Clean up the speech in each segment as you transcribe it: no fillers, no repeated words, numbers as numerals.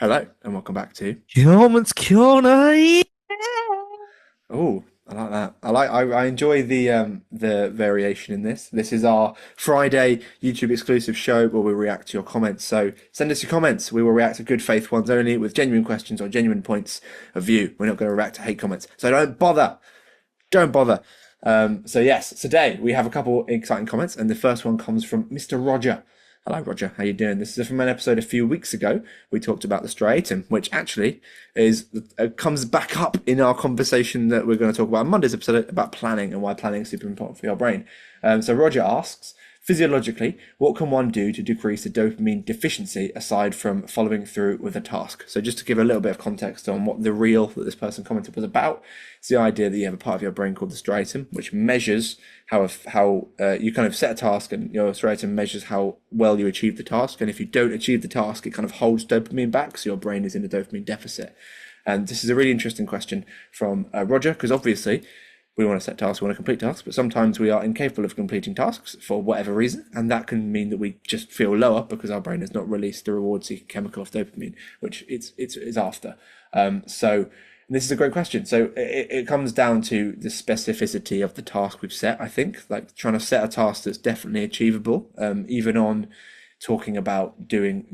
Hello and welcome back to. Yeoman's Corner. Yeah. Oh, I like that. I enjoy the variation in this. This is our Friday YouTube exclusive show where we react to your comments. So send us your comments. We will react to good faith ones only with genuine questions or genuine points of view. We're not going to react to hate comments. So don't bother. Don't bother. So yes, today we have a couple exciting comments, and the first one comes from Mr. Roger. Hello, Roger. How you doing? This is from an episode a few weeks ago. We talked about the striatum, which actually is comes back up in our conversation that we're going to talk about on Monday's episode about planning and why planning is super important for your brain. So Roger asks, physiologically, what can one do to decrease the dopamine deficiency aside from following through with a task? So just to give a little bit of context on what the reel that this person commented was about, it's the idea that you have a part of your brain called the striatum, which measures how you kind of set a task, and your striatum measures how well you achieve the task. And if you don't achieve the task, it kind of holds dopamine back, so your brain is in a dopamine deficit. And this is a really interesting question from Roger, because obviously we want to set tasks, we want to complete tasks, but sometimes we are incapable of completing tasks for whatever reason, and that can mean that we just feel lower because our brain has not released the reward-seeking chemical of dopamine, which it's after. So this is a great question. So it comes down to the specificity of the task we've set, I think, like trying to set a task that's definitely achievable, even on talking about doing,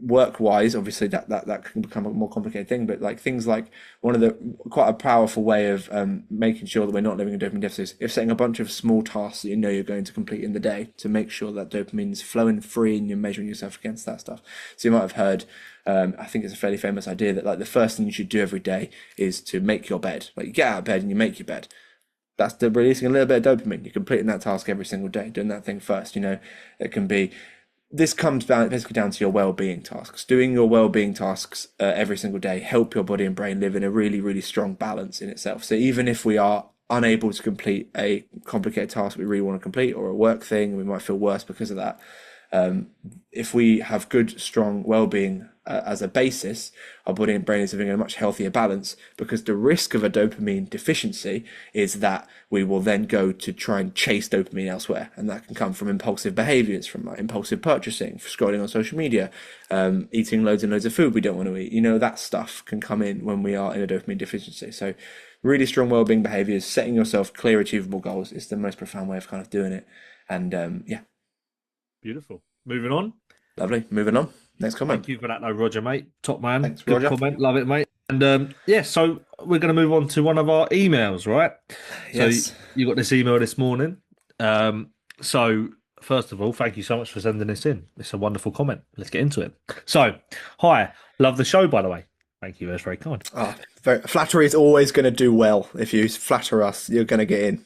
work wise, obviously that can become a more complicated thing, but like things like one of the quite a powerful way of making sure that we're not living in dopamine deficits if setting a bunch of small tasks that you know you're going to complete in the day to make sure that dopamine is flowing free and you're measuring yourself against that stuff. So you might have heard, I think it's a fairly famous idea that like the first thing you should do every day is to make your bed. Like you get out of bed and you make your bed. That's releasing a little bit of dopamine. You're completing that task every single day, doing that thing first. It can be, this comes down basically down to your well-being tasks. Doing your well-being tasks every single day help your body and brain live in a really, really strong balance in itself. So even if we are unable to complete a complicated task we really want to complete, or a work thing, we might feel worse because of that. If we have good, strong well-being as a basis, our body and brain is living in a much healthier balance, because the risk of a dopamine deficiency is that we will then go to try and chase dopamine elsewhere, and that can come from impulsive behaviors, from like impulsive purchasing, scrolling on social media, eating loads and loads of food we don't want to eat. That stuff can come in when we are in a dopamine deficiency. So really strong well-being behaviors, setting yourself clear achievable goals is the most profound way of kind of doing it. And yeah. Beautiful. Moving on. Lovely. Moving on. Next comment. Thank you for that, though, Roger, mate. Top man. Thanks, Good Roger. comment. Love it, mate. And yeah, so we're going to move on to one of our emails, right? So Yes. you got this email this morning. So first of all, thank you so much for sending this in. It's a wonderful comment. Let's get into it. So, hi, love the show, by the way. Thank you. That's very kind. Flattery is always going to do well. If you flatter us, you're going to get in.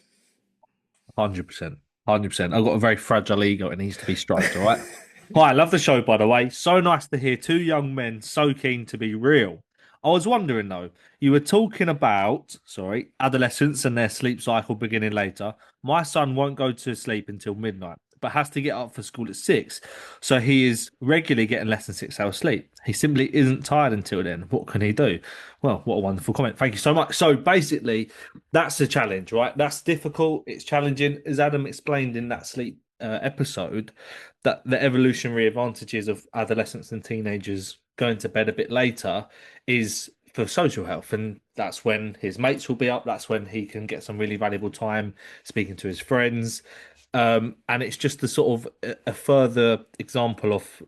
100%. 100%. I've got a very fragile ego. It needs to be stroked, all right? Hi, I love the show, by the way. So nice to hear two young men so keen to be real. I was wondering, though, you were talking about, sorry, adolescents and their sleep cycle beginning later. My son won't go to sleep until midnight, but has to get up for school at 6. So he is regularly getting less than 6 hours sleep. He simply isn't tired until then. What can he do? Well, what a wonderful comment. Thank you so much. So basically, that's a challenge, right? That's difficult. It's challenging. As Adam explained in that sleep episode, that the evolutionary advantages of adolescents and teenagers going to bed a bit later is for social health. And that's when his mates will be up. That's when he can get some really valuable time speaking to his friends. And it's just the sort of a further example of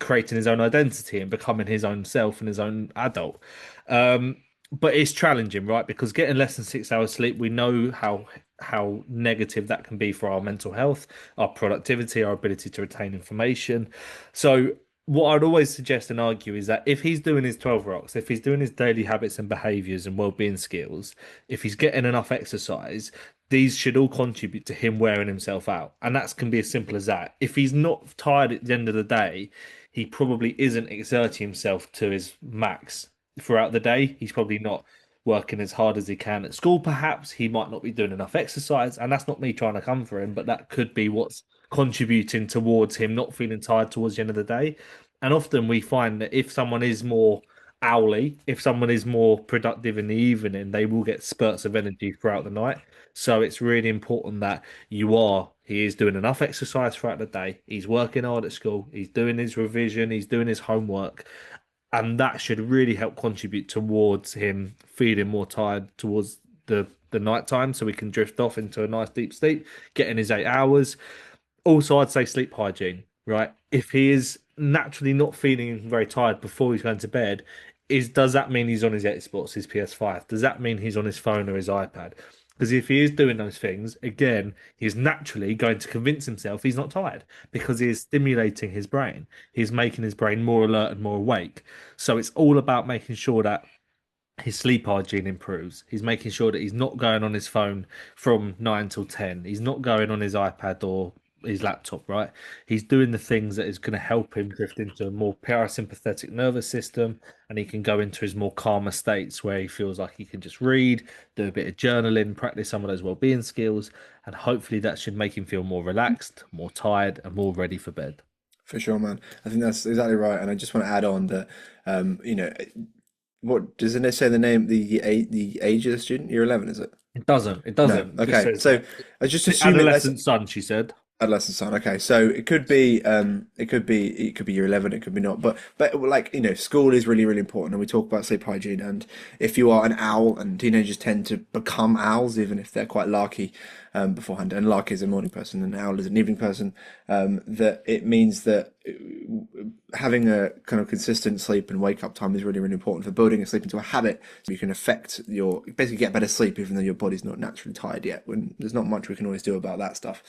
creating his own identity and becoming his own self and his own adult. But it's challenging, right? Because getting less than 6 hours sleep, we know how negative that can be for our mental health, our productivity, our ability to retain information. So what I'd always suggest and argue is that if he's doing his 12 rocks, if he's doing his daily habits and behaviors and well-being skills, if he's getting enough exercise, these should all contribute to him wearing himself out. And that can be as simple as that. If he's not tired at the end of the day, he probably isn't exerting himself to his max throughout the day. He's probably not working as hard as he can at school, perhaps. He might not be doing enough exercise. And that's not me trying to come for him, but that could be what's contributing towards him not feeling tired towards the end of the day. And often we find that if someone is more owly, if someone is more productive in the evening, they will get spurts of energy throughout the night. So it's really important that he is doing enough exercise throughout the day. He's working hard at school. He's doing his revision. He's doing his homework. and that should really help contribute towards him feeling more tired towards the night time, so we can drift off into a nice deep sleep, getting his 8 hours. Also, I'd say sleep hygiene, right? If he is naturally not feeling very tired before he's going to bed, does that mean he's on his Xbox, his PS5? Does that mean he's on his phone or his iPad? Because if he is doing those things, again, he's naturally going to convince himself he's not tired because he is stimulating his brain. He's making his brain more alert and more awake. So it's all about making sure that his sleep hygiene improves. He's making sure that he's not going on his phone from 9 till 10. He's not going on his iPad or his laptop, right? He's doing the things that is going to help him drift into a more parasympathetic nervous system, and he can go into his more calmer states where he feels like he can just read, do a bit of journaling, practice some of those well-being skills, and hopefully that should make him feel more relaxed, more tired, and more ready for bed. For sure, man. I think that's exactly right. And I just want to add on that, you know, what doesn't it say the name, the age of the student? Year 11, is it? It doesn't. It No. doesn't. It just Okay. says So that. I just assume it. Let's Adolescent son, she said. adolescent son. Okay, so it could be year 11, it could be not. But like, school is really, really important, and we talk about sleep hygiene. And if you are an owl, and teenagers tend to become owls, even if they're quite larky beforehand, and larky is a morning person, and owl is an evening person, that it means that having a kind of consistent sleep and wake up time is really, really important for building a sleep into a habit. So you can affect basically get better sleep, even though your body's not naturally tired yet. When there's not much we can always do about that stuff.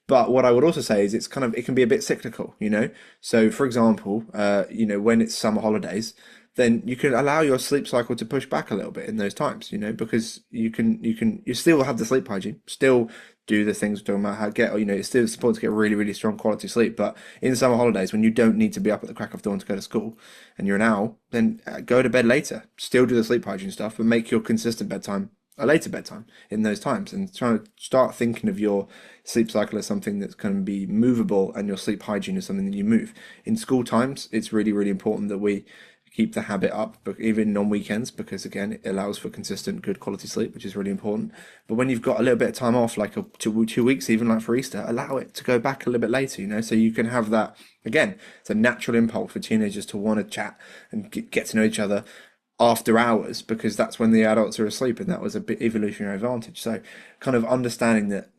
But what I would also say is it can be a bit cyclical, you know. So for example, when it's summer holidays, then you can allow your sleep cycle to push back a little bit in those times, because you still have the sleep hygiene, still do the things we're talking about how to get, it's still supposed to get really, really strong quality sleep. But in summer holidays, when you don't need to be up at the crack of dawn to go to school and you're an owl, then go to bed later, still do the sleep hygiene stuff, but make your consistent bedtime a later bedtime in those times, and trying to start thinking of your sleep cycle as something that's going to be movable, and your sleep hygiene is something that you move. In school times, it's really, really important that we keep the habit up, but even on weekends, because again, it allows for consistent, good quality sleep, which is really important. But when you've got a little bit of time off, like 2 weeks, even like for Easter, allow it to go back a little bit later, so you can have that. Again, it's a natural impulse for teenagers to want to chat and get to know each other after hours, because that's when the adults are asleep, and that was a bit evolutionary advantage. So kind of understanding that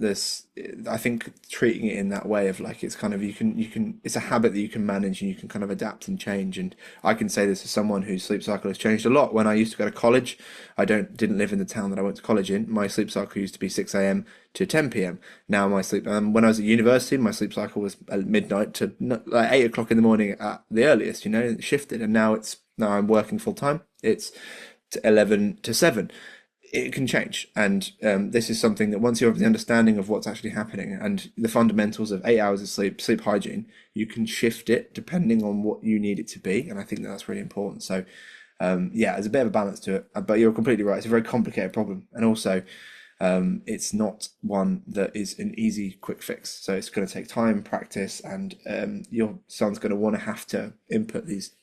I think treating it in that way of like, it's kind of, it's a habit that you can manage, and you can kind of adapt and change. And I can say this as someone whose sleep cycle has changed a lot. When I used to go to college, I didn't live in the town that I went to college in. My sleep cycle used to be 6 a.m. to 10 p.m. Now my sleep, when I was at university, my sleep cycle was at midnight to like 8 o'clock in the morning at the earliest, it shifted. And now I'm working full time. It's 11 to 7. It can change. And this is something that once you have the understanding of what's actually happening and the fundamentals of 8 hours of sleep hygiene, you can shift it depending on what you need it to be. And I think that's really important. So, there's a bit of a balance to it. But you're completely right. It's a very complicated problem. And also, it's not one that is an easy, quick fix. So it's going to take time, practice, and your son's going to want to have to input these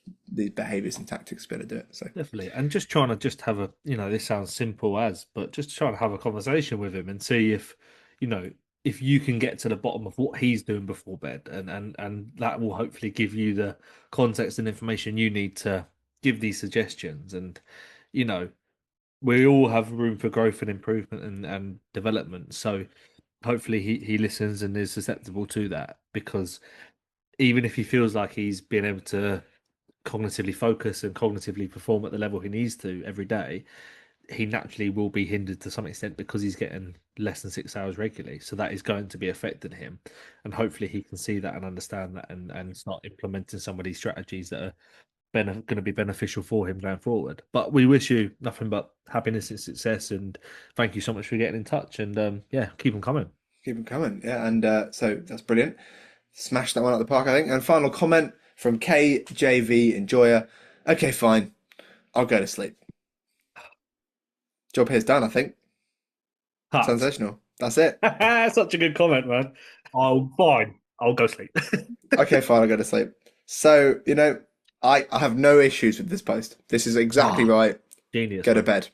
behaviors and tactics to be able to do it. So Definitely. And just trying to just have this sounds simple but just trying to have a conversation with him and see you know, if you can get to the bottom of what he's doing before bed, and that will hopefully give you the context and information you need to give these suggestions. And, you know, we all have room for growth and improvement and development. So hopefully he listens and is susceptible to that, because even if he feels like he's being able to cognitively focus and cognitively perform at the level he needs to every day, he naturally will be hindered to some extent because he's getting less than 6 hours regularly. So that is going to be affecting him. And hopefully he can see that and understand that, and start implementing some of these strategies that are going to be beneficial for him going forward. But we wish you nothing but happiness and success. And thank you so much for getting in touch. And keep them coming. keep them coming. Yeah. And so that's brilliant. Smash that one out the park, I think. And final comment from KJV Enjoyer. Okay, fine. I'll go to sleep. Job here's done, I think. Cut. Sensational. That's it. Such a good comment, man. I'll go sleep. Okay, fine, I'll go to sleep. So, I have no issues with this post. This is exactly right. Genius. Go to Man. bed.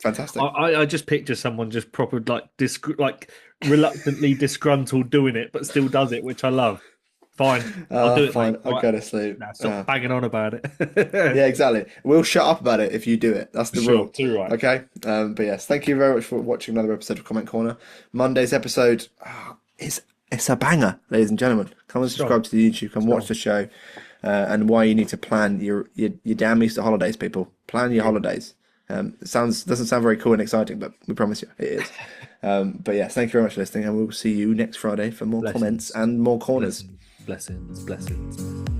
Fantastic. I just picture someone just proper like reluctantly disgruntled doing it, but still does it, which I love. Fine. I'll do it, mate. Fine. All I'll right. go to sleep. Now stop banging on about Yeah, it. exactly. We'll shut up about it if you do it. That's For the sure. rule. Too right. Okay. But yes, thank you very much for watching another episode of Comment Corner. Monday's episode is it's a banger, ladies and gentlemen. Come and Strong. subscribe to the YouTube. Come watch Strong. the show, and why you need to plan your damn Easter holidays, people. Plan your Yeah. holidays. It doesn't sound very cool and exciting, but we promise you it is. But yes, thank you very much for listening, and we'll see you next Friday for more comments Blessings. and more corners. Blessings. Blessings. Blessings.